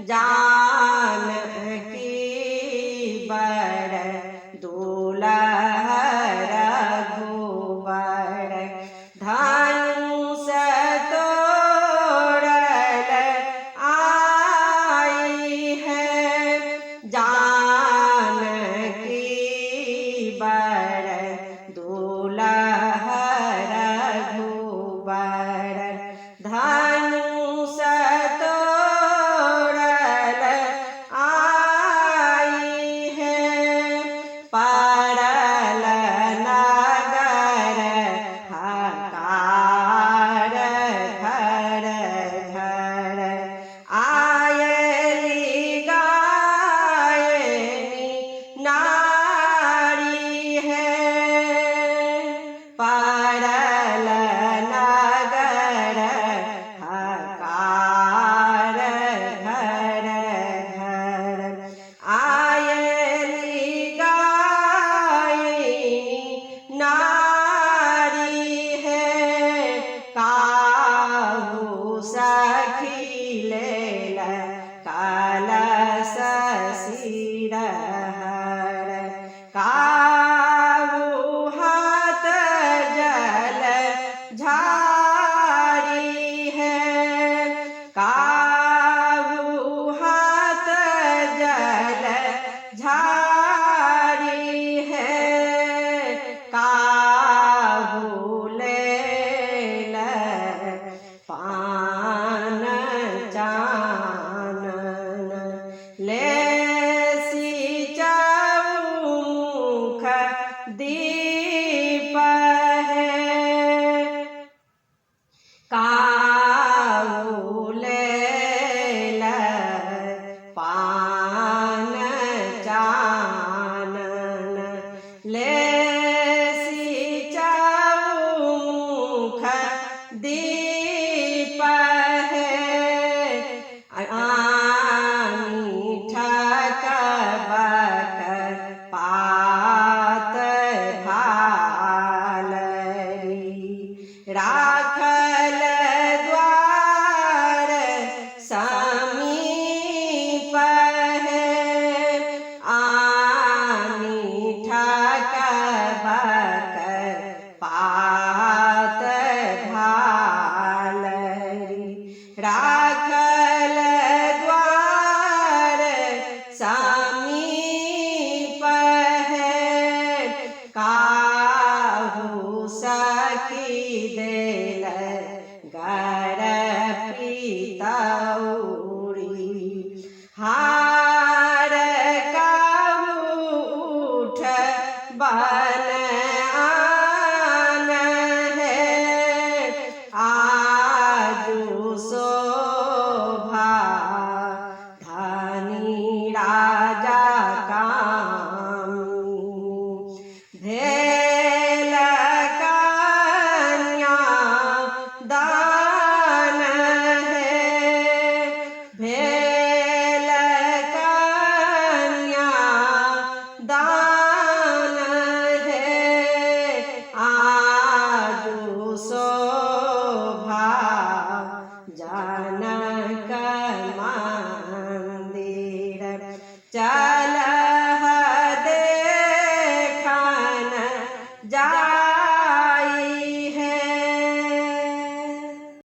जानकी बर दुलह रघुबर धनुष तोड़ल आई है जानकी बर दुलह रघुबर धनुष तोड़ल आई है पड़ल नगर हकार घर घर आयली गायनी नारी है पड़ल नगर हकार घर घर आयली गायनी नारी है काहू सखी लेल कलश सिरहर काहू हाथ जल झारी है काहू हाथ जल झारी है काहू लेल पान चानन लेसी चौमुख दीप है काहू लेल पान चानन लेसी चौमुख दीप है ठकबक पात भालरी राखल द्वार समीप है ठकबक पात भालरी राखल द्वार समीप है काहू सखी देल गर पीतौरी हार काहू उठ बन आन है आजू शोभा धनी राजा कामी भेल कन्या दान है भेल कन्या दान है आजू शोभा जनक मंदिर